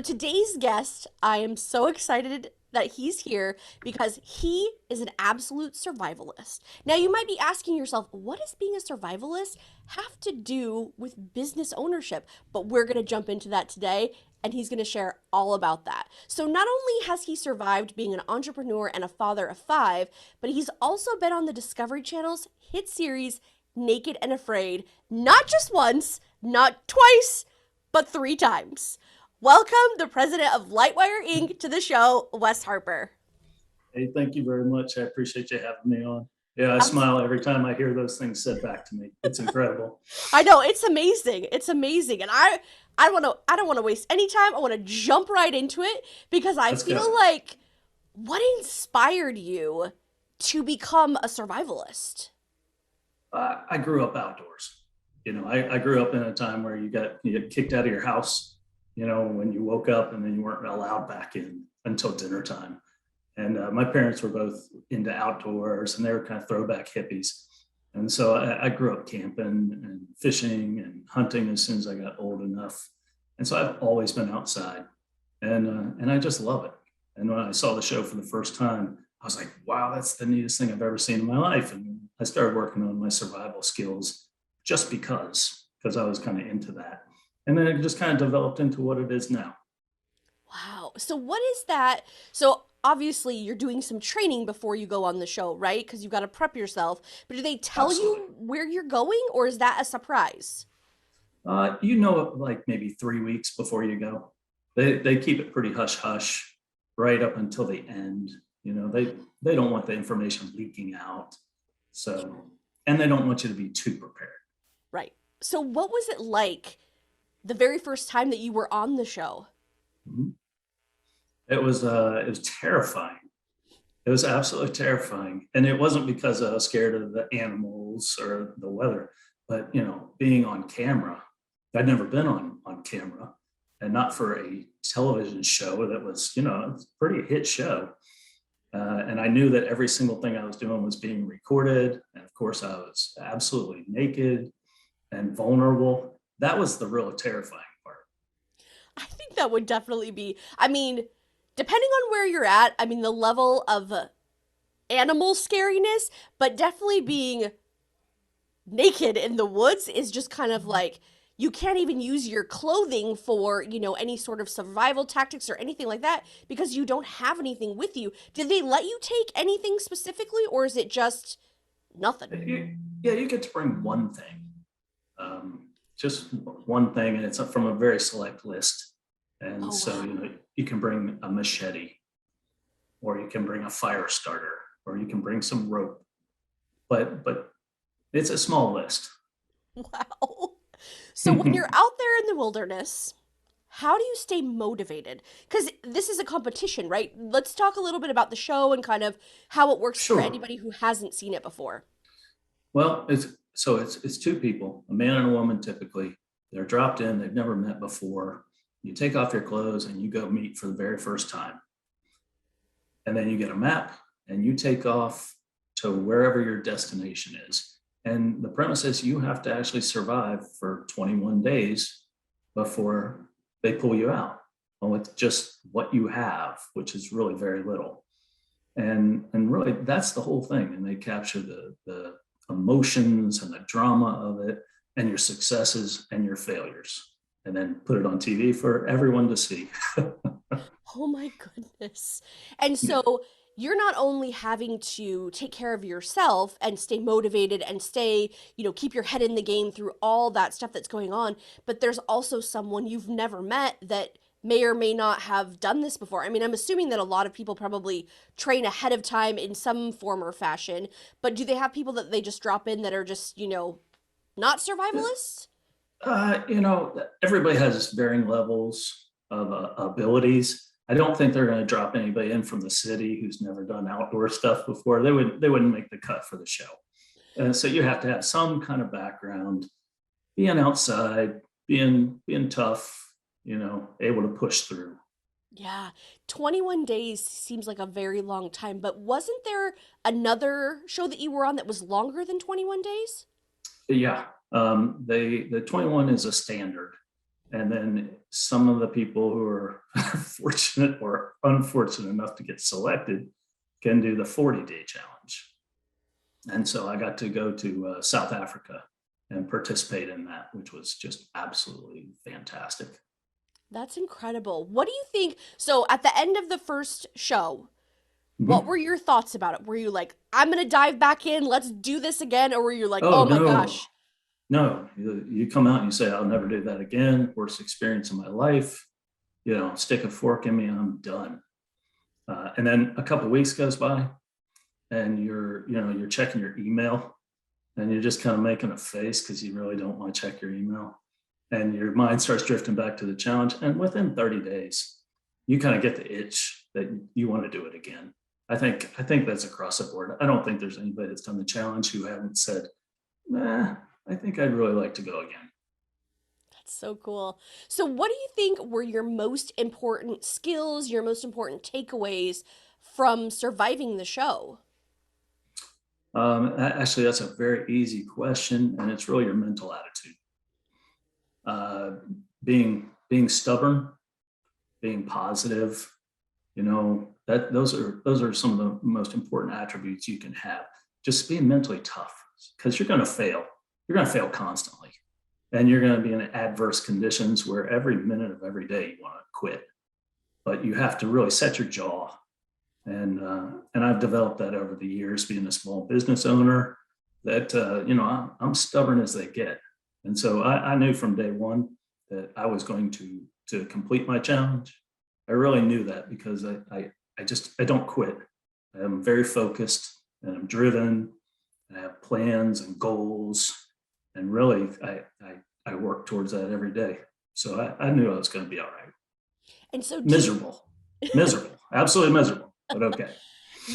So today's guest, I am so excited that he's here because he is an absolute survivalist. Now, you might be asking yourself, what does being a survivalist have to do with business ownership? But we're going to jump into that today, and he's going to share all about that. So, not only has he survived being an entrepreneur and a father of five, but he's also been on the Discovery Channel's hit series Naked and Afraid, not just once, not twice, but three times. Welcome the president of LightWire Inc. to the show, Wes Harper. Hey, thank you very much. I appreciate you having me on. Yeah, I Abs- smile every time I hear those things said back to me. It's incredible. I know it's amazing. It's amazing, and I don't want to waste any time. I want to jump right into it because I Let's go. feel like what inspired you to become a survivalist? I grew up outdoors. I grew up in a time where you get kicked out of your house, when you woke up and then you weren't allowed back in until dinner time. And my parents were both into outdoors and they were kind of throwback hippies. And so I grew up camping and fishing and hunting as soon as I got old enough. And so I've always been outside and I just love it. And when I saw the show for the first time, I was like, wow, that's the neatest thing I've ever seen in my life. And I started working on my survival skills just because I was kind of into that. And then it just kind of developed into what it is now. Wow. So what is that? So obviously you're doing some training before you go on the show, right? Because you've got to prep yourself. But do they tell Absolutely. you where you're going, or is that a surprise? Like maybe 3 weeks before you go. They keep it pretty hush hush right up until the end. They don't want the information leaking out. So, and they don't want you to be too prepared. Right. So what was it like the very first time that you were on the show? Mhm. It was terrifying. It was absolutely terrifying. And it wasn't because I was scared of the animals or the weather, but being on camera, I'd never been on camera and not for a television show that was, it's a pretty hit show. And I knew that every single thing I was doing was being recorded. And of course, I was absolutely naked and vulnerable. That was the real terrifying part. I think that would definitely be, I mean, depending on where you're at, I mean, the level of animal scariness, but definitely being naked in the woods is just kind of like you can't even use your clothing for, any sort of survival tactics or anything like that because you don't have anything with you. Did they let you take anything specifically, or is it just nothing? Yeah, you get to bring one thing, just one thing, and it's from a very select list. And Oh, so, wow. you can bring a machete, or you can bring a fire starter, or you can bring some rope. But it's a small list. Wow. So when you're out there in the wilderness, how do you stay motivated? Because this is a competition, right? Let's talk a little bit about the show and kind of how it works for Sure. anybody who hasn't seen it before. Well, it's two people, a man and a woman typically. They're dropped in, they've never met before. You take off your clothes and you go meet for the very first time. And then you get a map and you take off to wherever your destination is. And the premise is you have to actually survive for 21 days before they pull you out with just what you have, which is really very little. And really that's the whole thing. And they capture the emotions and the drama of it and your successes and your failures and then put it on TV for everyone to see. Oh my goodness. And Yeah, so you're not only having to take care of yourself and stay motivated and stay, keep your head in the game through all that stuff that's going on, but there's also someone you've never met that may or may not have done this before. I mean, I'm assuming that a lot of people probably train ahead of time in some form or fashion, but do they have people that they just drop in that are just, not survivalists? everybody has varying levels of abilities. I don't think they're going to drop anybody in from the city who's never done outdoor stuff before. They wouldn't make the cut for the show. And so you have to have some kind of background, being outside, being tough, able to push through. Yeah, 21 days seems like a very long time, but wasn't there another show that you were on that was longer than 21 days? Yeah, the 21 is a standard. And then some of the people who are fortunate or unfortunate enough to get selected can do the 40-day challenge. And so I got to go to South Africa and participate in that, which was just absolutely fantastic. That's incredible. What do you think? So, at the end of the first show, what Mm-hmm. were your thoughts about it? Were you like, I'm going to dive back in, let's do this again? Or were you like, Oh, oh my no, gosh? no. You come out and you say, I'll never do that again. Worst experience of my life. Stick a fork in me and I'm done. And then a couple of weeks goes by and you're checking your email and you're just kind of making a face because you really don't want to check your email. And your mind starts drifting back to the challenge. And within 30 days, you kind of get the itch that you want to do it again. I think that's across the board. I don't think there's anybody that's done the challenge who haven't said, nah, I think I'd really like to go again. That's so cool. So, what do you think were your most important skills, your most important takeaways from surviving the show? Actually, that's a very easy question, and it's really your mental attitude. Uh, being stubborn, being positive, that those are some of the most important attributes you can have. Just being mentally tough, because you're going to fail. You're going to fail constantly, and you're going to be in adverse conditions where every minute of every day you want to quit. But you have to really set your jaw, and I've developed that over the years, being a small business owner. That I'm stubborn as they get, and so I knew from day one that I was going to complete my challenge. I really knew that because I don't quit. I'm very focused and I'm driven. I have plans and goals, and really I work towards that every day. So I knew I was going to be all right. And so, Miserable, miserable, absolutely miserable, but okay.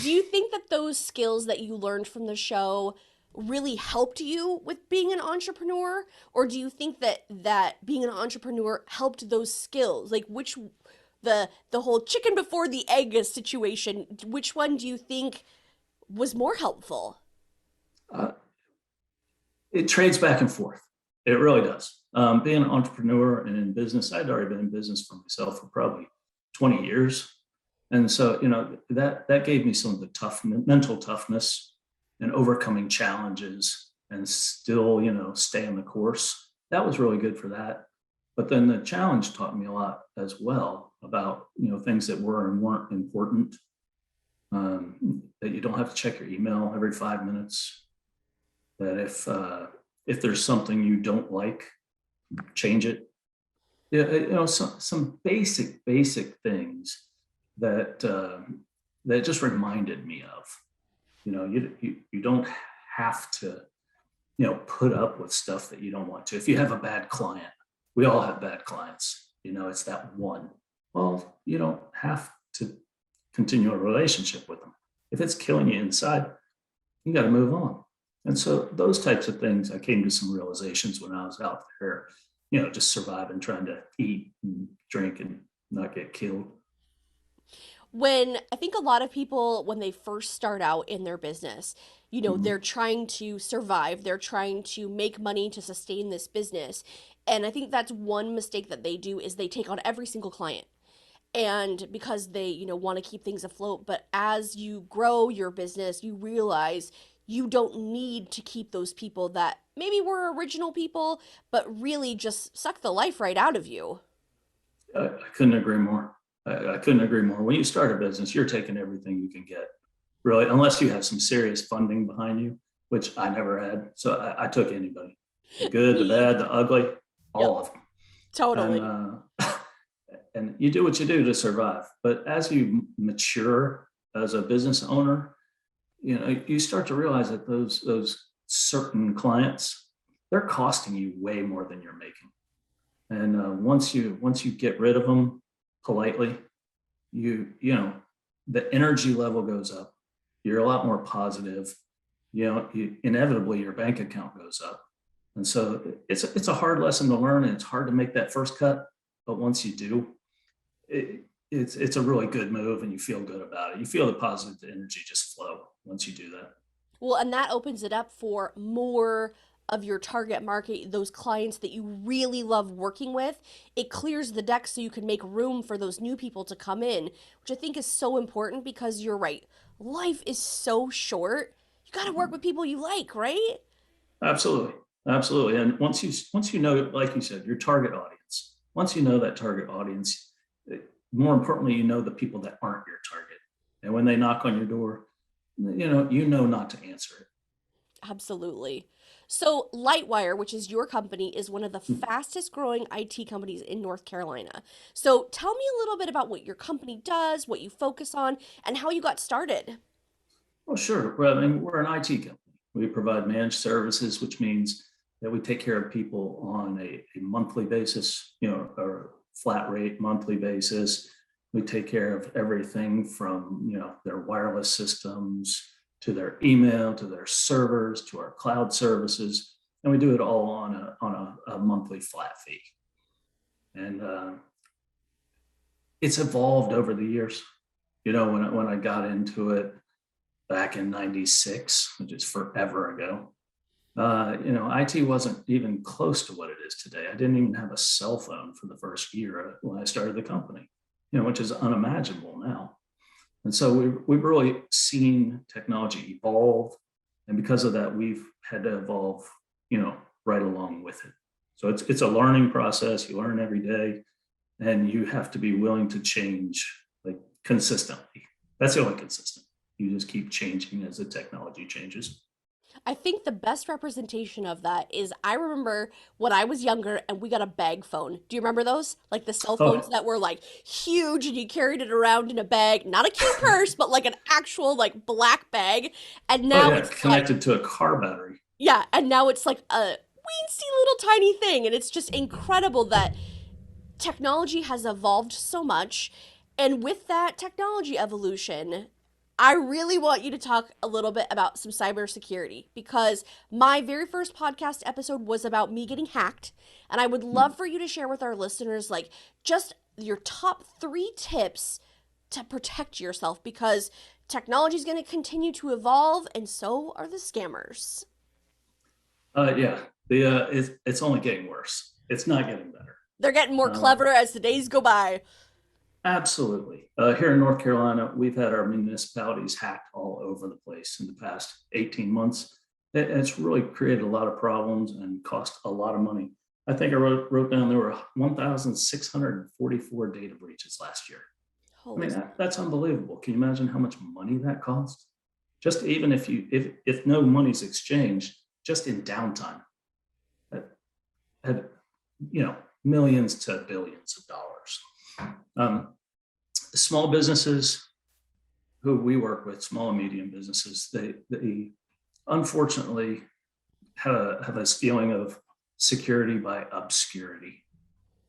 do you think that those skills that you learned from the show really helped you with being an entrepreneur, or do you think that being an entrepreneur helped those skills? Like, which the whole chicken before the egg situation, which one do you think was more helpful? Uh, it trades back and forth. It really does. Being an entrepreneur and in business, I'd already been in business for myself for probably 20 years. And so, that gave me some of the tough mental toughness and overcoming challenges and still, stay on the course. That was really good for that. But then the challenge taught me a lot as well about, things that were and weren't important. That you don't have to check your email every 5 minutes. That if there's something you don't like, change it. Yeah, some basic things that that just reminded me of, you don't have to, put up with stuff that you don't want to. If you have a bad client, we all have bad clients. It's that one. Well, you don't have to continue a relationship with them. If it's killing you inside, you got to move on. And so those types of things, I came to some realizations when I was out there, just surviving, trying to eat and drink and not get killed. When I think a lot of people, when they first start out in their business, they're Mhm. trying to survive, they're trying to make money to sustain this business. And I think that's one mistake that they do is they take on every single client. And because they, want to keep things afloat, but as you grow your business, you realize you don't need to keep those people that maybe were original people, but really just suck the life right out of you. I couldn't agree more. I couldn't agree more. When you start a business, you're taking everything you can get, really, unless you have some serious funding behind you, which I never had. So I took anybody, the good, the Me, bad, the ugly, yep, all of them. And totally. and you do what you do to survive. But as you mature as a business owner, you start to realize that those certain clients, they're costing you way more than you're making. And once you get rid of them politely, you know the energy level goes up. You're a lot more positive. Inevitably your bank account goes up. And so it's a hard lesson to learn, and it's hard to make that first cut. But once you do, it's a really good move, and you feel good about it. You feel the positive energy just flow once you do that. Well, and that opens it up for more of your target market, those clients that you really love working with. It clears the deck so you can make room for those new people to come in, which I think is so important because you're right. Life is so short. You got to work with people you like, right? Absolutely, absolutely. And once you know, like you said, your target audience. Once you know that target audience, more importantly, you know the people that aren't your target. And when they knock on your door, you know not to answer it. Absolutely. So, LightWire, which is your company, is one of the fastest growing IT companies in North Carolina. So, tell me a little bit about what your company does, what you focus on, and how you got started. Well, sure. Well, I mean, we're an IT company. We provide managed services, which means that we take care of people on a monthly basis, or flat rate monthly basis. We take care of everything from, their wireless systems to their email, to their servers, to our cloud services. And we do it all on a monthly flat fee. And it's evolved over the years. When I got into it, back in 96, which is forever ago. IT wasn't even close to what it is today. I didn't even have a cell phone for the first year when I started the company, which is unimaginable now. And so we've really seen technology evolve. And because of that, we've had to evolve, right along with it. So it's a learning process. You learn every day, and you have to be willing to change, like, consistently. That's the only consistent. You just keep changing as the technology changes. I think the best representation of that is I remember when I was younger and we got a bag phone. Do you remember those? Like the cell phones Oh, that were like huge and you carried it around in a bag, not a cute purse, but like an actual like black bag. And oh now yeah, it's like, connected to a car battery. yeah, and now it's like a weensy little tiny thing. And it's just incredible that technology has evolved so much. And with that technology evolution, I really want you to talk a little bit about some cybersecurity because my very first podcast episode was about me getting hacked. And I would love for you to share with our listeners, like, just your top 3 tips to protect yourself because technology is going to continue to evolve and so are the scammers. Yeah, it's only getting worse. It's not getting better. They're getting more Um, clever as the days go by. Absolutely. Here in North Carolina, we've had our municipalities hacked all over the place in the past 18 months. It's really created a lot of problems and cost a lot of money. I think I wrote down there were 1,644 data breaches last year. I Holy mean, smokes. that's unbelievable. Can you imagine how much money that costs? Just even if no money's exchanged, just in downtime, at, at millions to billions of dollars. Small businesses who we work with, small and medium businesses, they unfortunately have this feeling of security by obscurity.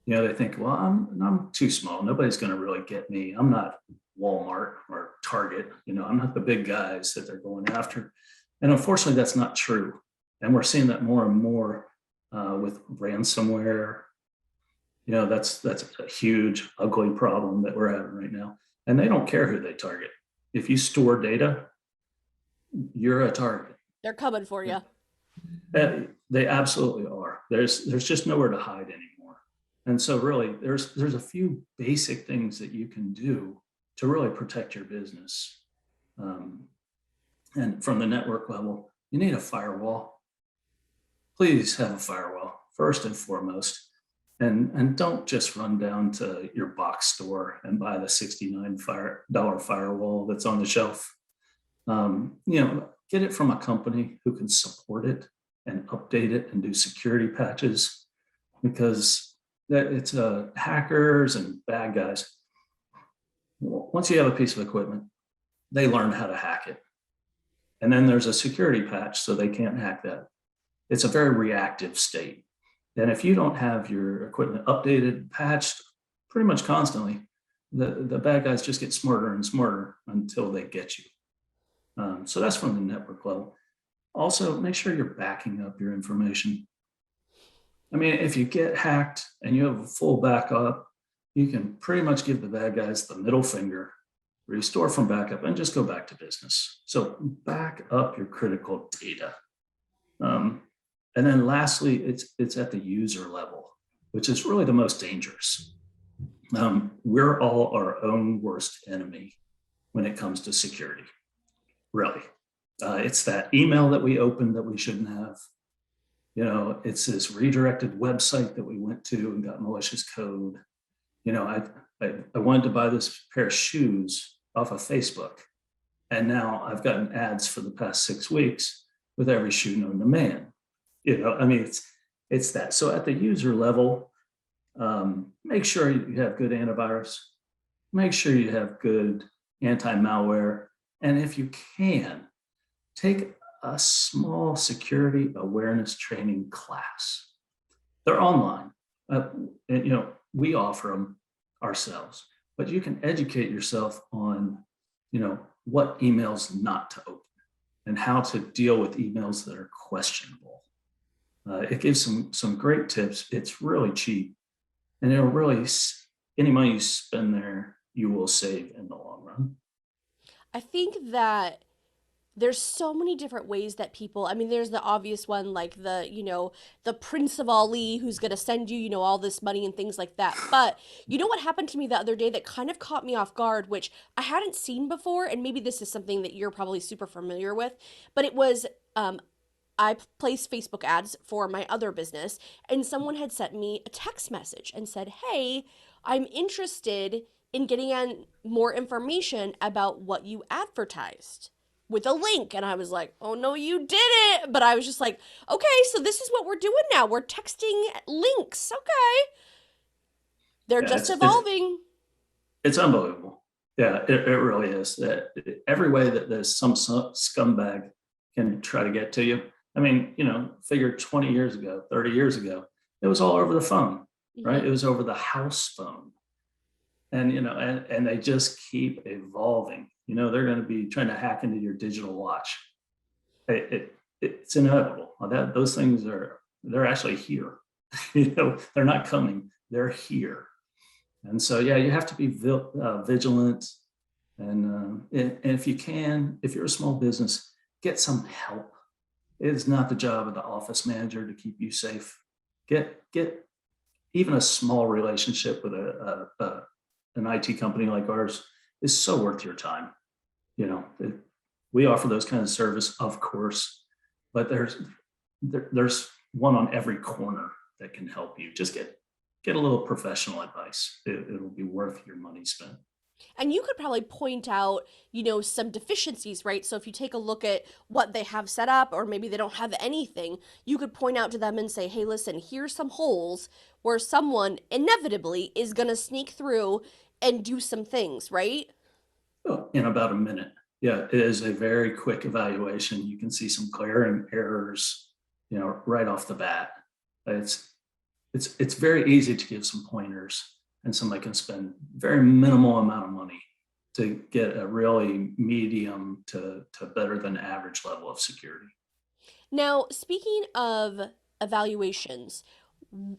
They think, well, I'm too small. Nobody's going to really get me. I'm not Walmart or Target. I'm not the big guys that they're going after. And unfortunately, that's not true. And we're seeing that more and more with ransomware. That's a huge, ugly problem that we're having right now. And they don't care who they target. If you store data, you're a target. They're coming for you. They absolutely are. There's just nowhere to hide anymore. And so really, there's a few basic things that you can do to really protect your business. And from the network level, you need a firewall. Please have a firewall first and foremost. And don't just run down to your box store and buy the $69 firewall that's on the shelf. Get it from a company who can support it and update it and do security patches, because it's hackers and bad guys. Once you have a piece of equipment, they learn how to hack it. And then there's a security patch so they can't hack that. It's a very reactive state. And if you don't have your equipment updated, patched pretty much constantly, the bad guys just get smarter and smarter until they get you. So that's from the network level. Also, make sure you're backing up your information. I mean, if you get hacked and you have a full backup, you can pretty much give the bad guys the middle finger, restore from backup, and just go back to business. So back up your critical data. And then lastly, it's at the user level, which is really the most dangerous. We're all our own worst enemy when it comes to security, really. It's that email that we opened that we shouldn't have. It's this redirected website that we went to and got malicious code. I wanted to buy this pair of shoes off of Facebook, and now I've gotten ads for the past 6 weeks with every shoe known to man. It's that. So at the user level, make sure you have good antivirus, make sure you have good anti-malware, and if you can, take a small security awareness training class. They're online. We offer them ourselves, but you can educate yourself on, what emails not to open and how to deal with emails that are questionable. It gives some great tips. It's really cheap, and it'll really, any money you spend there, you will save in the long run. I think that there's so many different ways that people, I mean, there's the obvious one, like the Prince of Ali who's going to send you, all this money and things like that. But you know what happened to me the other day that kind of caught me off guard, which I hadn't seen before, and maybe this is something that you're probably super familiar with, but it was, I place Facebook ads for my other business, and someone had sent me a text message and said, "Hey, I'm interested in getting more information about what you advertised," with a link. And I was like, "Oh no, you didn't." But I was just like, "Okay, so this is what we're doing now. We're texting links." Okay. They're Yeah, just evolving. it's unbelievable. Yeah, it really is. That every way that there's some scumbag can try to get to you. I mean, figure 20 years ago, 30 years ago, it was all over the phone, right? Mm-hmm. It was over the house phone. And, and they just keep evolving. They're going to be trying to hack into your digital watch. It's inevitable. Those things they're actually here. They're not coming, they're here. And so, yeah, you have to be vigilant. And if you can, if you're a small business, get some help. It is not the job of the office manager to keep you safe. Get even a small relationship with an IT company like ours is so worth your time. We offer those kind of service, of course, but there's one on every corner that can help you. Just get a little professional advice. It'll be worth your money spent. And you could probably point out, some deficiencies, right? So if you take a look at what they have set up, or maybe they don't have anything, you could point out to them and say, "Hey, listen, here's some holes where someone inevitably is going to sneak through and do some things," right? In about a minute. Yeah, it is a very quick evaluation. You can see some glaring errors, right off the bat. It's very easy to give some pointers, and somebody can spend very minimal amount of money to get a really medium to better than average level of security. Now, speaking of evaluations,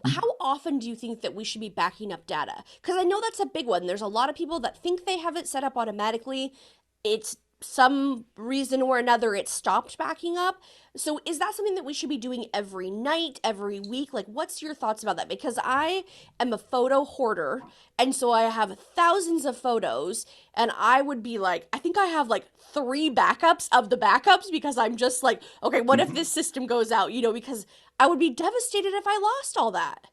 how often do you think that we should be backing up data? Because I know that's a big one. There's a lot of people that think they have it set up automatically. It's some reason or another it stopped backing up. So is that something that we should be doing every night, every week? Like, what's your thoughts about that? Because I am a photo hoarder, and so I have thousands of photos, and I would be like, I think I have like 3 backups of the backups, because I'm just like, okay, what if this system goes out? Because I would be devastated if I lost all that.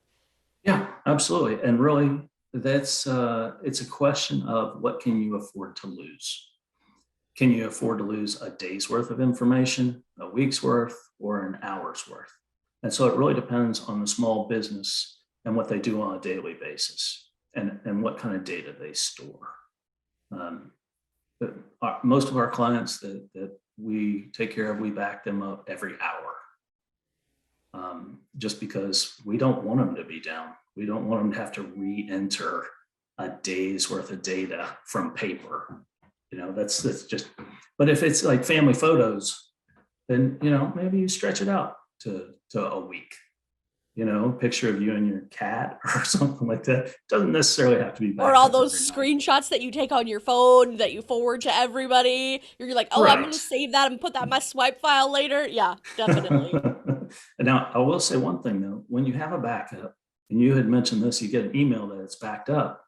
Yeah, absolutely. And really, that's it's a question of what can you afford to lose. Can you afford to lose a day's worth of information, a week's worth, or an hour's worth? And so it really depends on the small business and what they do on a daily basis, and what kind of data they store. Most of our clients that we take care of, we back them up every hour, just because we don't want them to be down. We don't want them to have to re-enter a day's worth of data from paper. That's just, but if it's like family photos, then, maybe you stretch it out to a week, picture of you and your cat or something like that. It doesn't necessarily have to be Or backed all up those every night. screenshots that you take on your phone that you forward to everybody. You're like, "Oh, I'm going Right. to save that and put that in my swipe file later." Yeah, definitely. And now I will say one thing though, when you have a backup, and you had mentioned this, you get an email that it's backed up.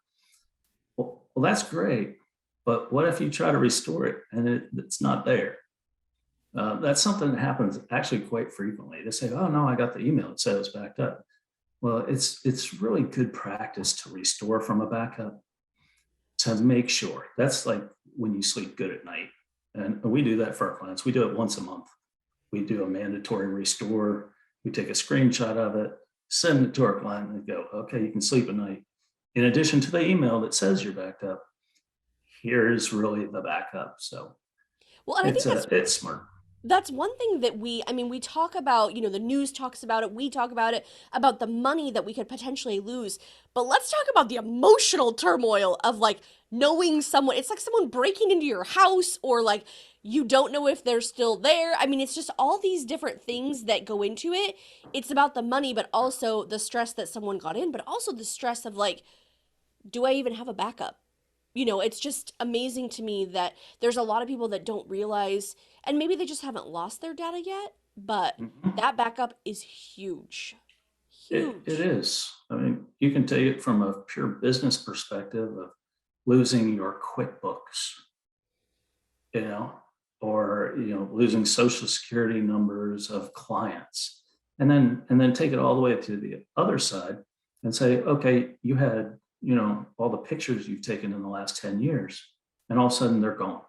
Well, that's great. But what if you try to restore it and it's not there? That's something that happens actually quite frequently. They say, "Oh no, I got the email. It said it was backed up." Well, it's really good practice to restore from a backup to make sure. That's like when you sleep good at night, and we do that for our clients. We do it once a month. We do a mandatory restore. We take a screenshot of it, send it to our client, and go, "Okay, you can sleep at night." In addition to the email that says you're backed up, here's really the backup. So Well, and I think it's smart. that's one thing that we talk about, the news talks about it, we talk about the money that we could potentially lose. But let's talk about the emotional turmoil of like knowing someone. It's like someone breaking into your house, or like you don't know if they're still there. I mean, it's just all these different things that go into it. It's about the money, but also the stress that someone got in, but also the stress of like, do I even have a backup? It's just amazing to me that there's a lot of people that don't realize, and maybe they just haven't lost their data yet, but Mhm. that backup is huge. It Huge. is. I mean, you can take it from a pure business perspective of losing your QuickBooks, you know, or losing social security numbers of clients, and then take it all the way to the other side and say, okay, you had all the pictures you've taken in the last 10 years, and all of a sudden they're gone.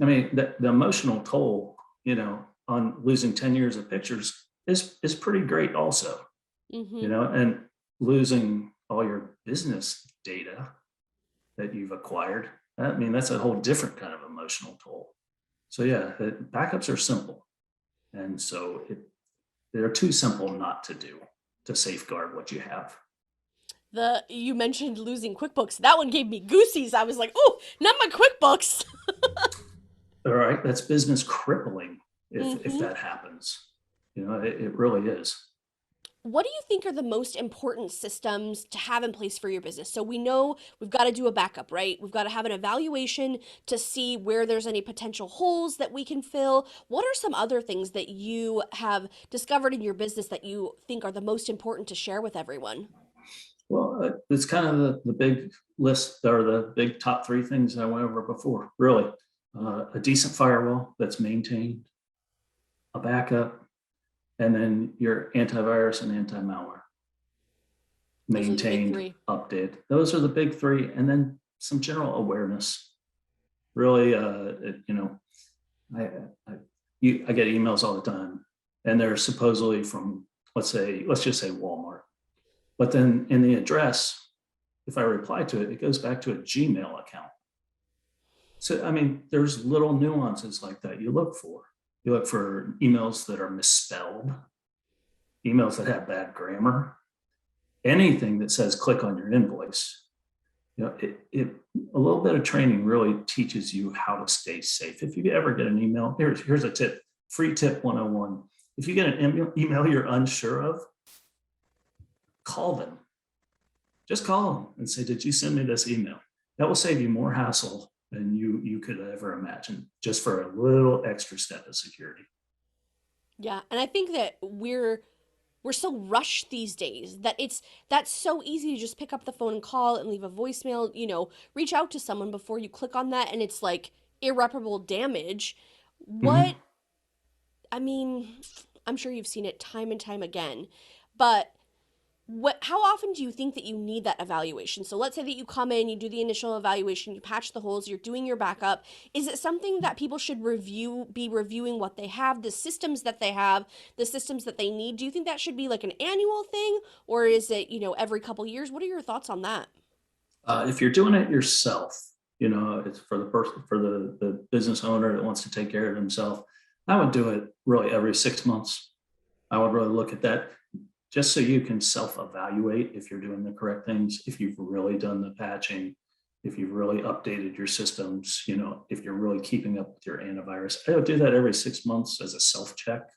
I mean, the emotional toll, on losing 10 years of pictures is pretty great also, Mm-hmm. and losing all your business data that you've acquired. I mean, that's a whole different kind of emotional toll. So yeah, the backups are simple. And so they're too simple not to do to safeguard what you have. You mentioned losing QuickBooks. That one gave me goosies. I was like, oh, not my QuickBooks. All right, that's business crippling if Mm-hmm. that happens. It really is. What do you think are the most important systems to have in place for your business? So we know we've got to do a backup, right? We've got to have an evaluation to see where there's any potential holes that we can fill. What are some other things that you have discovered in your business that you think are the most important to share with everyone? Well, it's kind of the big list, or the big top three things I went over before, really. A decent firewall that's maintained, a backup, and then your antivirus and anti-malware Those are the big maintained, three. updated. Those are the big three, and then some general awareness. Really, I, I, I get emails all the time, and they're supposedly from, let's just say Walmart. But then in the address, if I reply to it, it goes back to a Gmail account. So, I mean, there's little nuances like that you look for. You look for emails that are misspelled, emails that have bad grammar, anything that says click on your invoice. A little bit of training really teaches you how to stay safe. If you ever get an email, here's a tip, free tip 101. If you get an email you're unsure of, call them. Just call them and say, did you send me this email? That will save you more hassle than you could ever imagine, just for a little extra step of security. Yeah, and I think that we're so rushed these days that that's so easy to just pick up the phone and call and leave a voicemail, reach out to someone before you click on that, and it's like irreparable damage. Mm-hmm. What I mean, I'm sure you've seen it time and time again, but how often do you think that you need that evaluation? So let's say that you come in, you do the initial evaluation, you patch the holes, you're doing your backup. Is it something that people should be reviewing what they have, the systems that they have, the systems that they need? Do you think that should be like an annual thing, or is it, every couple years? What are your thoughts on that? If you're doing it yourself, it's for the person, for the business owner that wants to take care of himself. I would do it really every 6 months. I would really look at that, just so you can self-evaluate if you're doing the correct things, if you've really done the patching, if you've really updated your systems, if you're really keeping up with your antivirus. I would do that every 6 months as a self-check.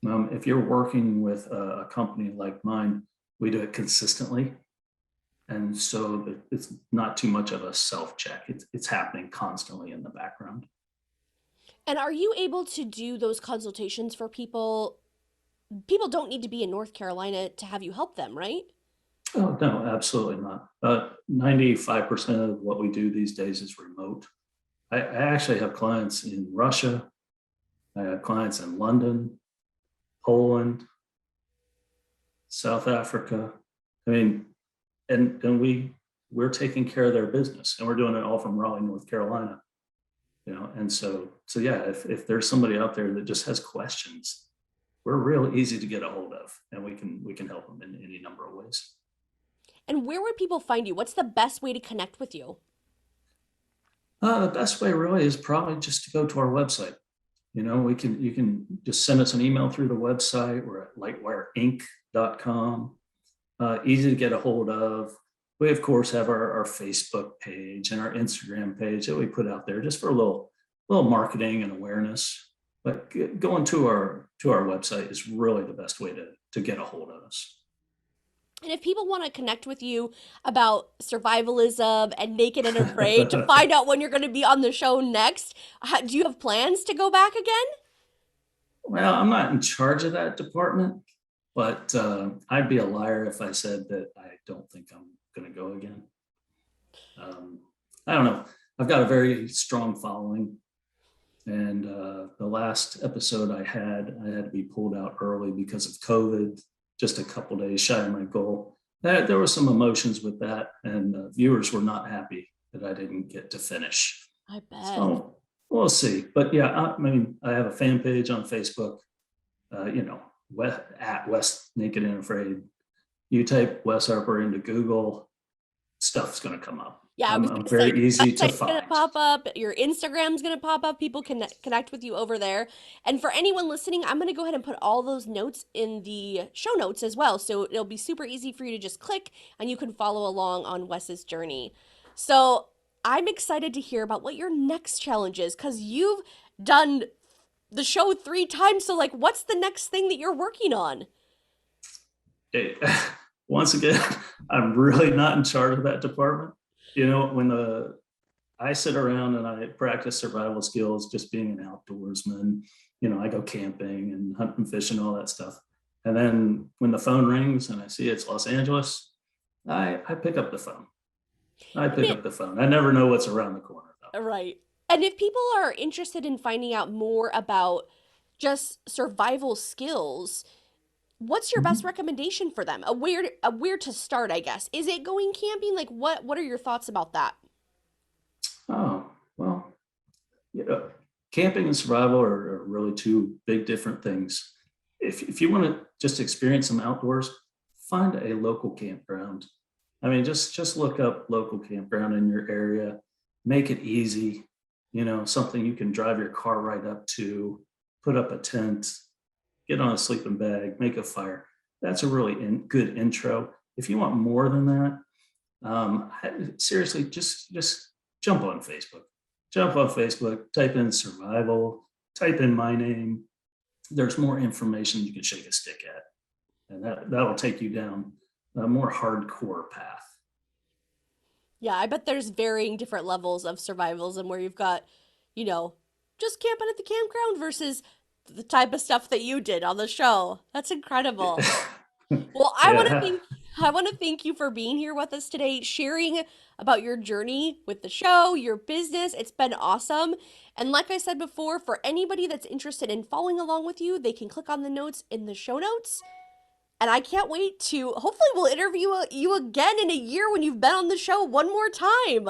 If you're working with a company like mine, we do it consistently. And so it's not too much of a self-check. It's happening constantly in the background. And are you able to do those consultations for people? People don't need to be in North Carolina to have you help them, right? Oh, no, absolutely not. 95% of what we do these days is remote. I actually have clients in Russia. I have clients in London, Poland, South Africa. I mean, and we're taking care of their business, and we're doing it all from Raleigh, North Carolina. And so yeah, if there's somebody out there that just has questions, we're real easy to get a hold of, and we can help them in any number of ways. And where would people find you? What's the best way to connect with you? The best way really is probably just to go to our website. You can just send us an email through the website. We're at lightwireinc.com. Easy to get a hold of. We of course have our Facebook page and our Instagram page that we put out there just for a little marketing and awareness. But going to our website is really the best way to get a hold of us. And if people want to connect with you about survivalism and Naked and Afraid to find out when you're going to be on the show next, do you have plans to go back again? Well, I'm not in charge of that department, but I'd be a liar if I said that I don't think I'm going to go again. Um, I don't know. I've got a very strong following, and the last episode I had to be pulled out early because of COVID, just a couple days shy of my goal. There were some emotions with that, and viewers were not happy that I didn't get to finish. I bet. So we'll see. But yeah, I mean, I have a fan page on Facebook. You know, at West Naked and Afraid. You type Wes Harper into Google, stuff's going to come up. Yeah, I was I'm gonna say very easy to website's gonna find. pop up, your Instagram's gonna pop up. People can connect with you over there. And for anyone listening, I'm gonna go ahead and put all those notes in the show notes as well. So it'll be super easy for you to just click and you can follow along on Wes's journey. So I'm excited to hear about what your next challenge is because you've done the show 3 times. So like, what's the next thing that you're working on? Hey, once again, I'm really not in charge of that department. When I sit around and I practice survival skills, just being an outdoorsman. I go camping and hunt and fish and all that stuff. And then when the phone rings and I see it's Los Angeles, I pick up the phone. I pick up the phone. I never know what's around the corner, though. Right. And if people are interested in finding out more about just survival skills, what's your best Mhm. recommendation for them? A where to start, I guess. Is it going camping? Like what are your thoughts about that? Oh, well, you know, camping and survival are really two big different things. If you want to just experience some outdoors, find a local campground. I mean, just look up local campground in your area. Make it easy. Something you can drive your car right up to. Put up a tent. Get on a sleeping bag. Make a fire. That's a really good intro. If you want more than that, seriously, just jump on Facebook. Jump on Facebook. Type in survival. Type in my name. There's more information you can shake a stick at, and that'll take you down a more hardcore path. Yeah, I bet there's varying different levels of survivalism where you've got, you know, just camping at the campground versus the type of stuff that you did on the show. That's incredible. Well, Yeah. I want to thank you for being here with us today, sharing about your journey with the show, your business. It's been awesome. And like I said before, for anybody that's interested in following along with you, they can click on the notes in the show notes. And I can't wait to hopefully we'll interview you again in a year when you've been on the show one more time.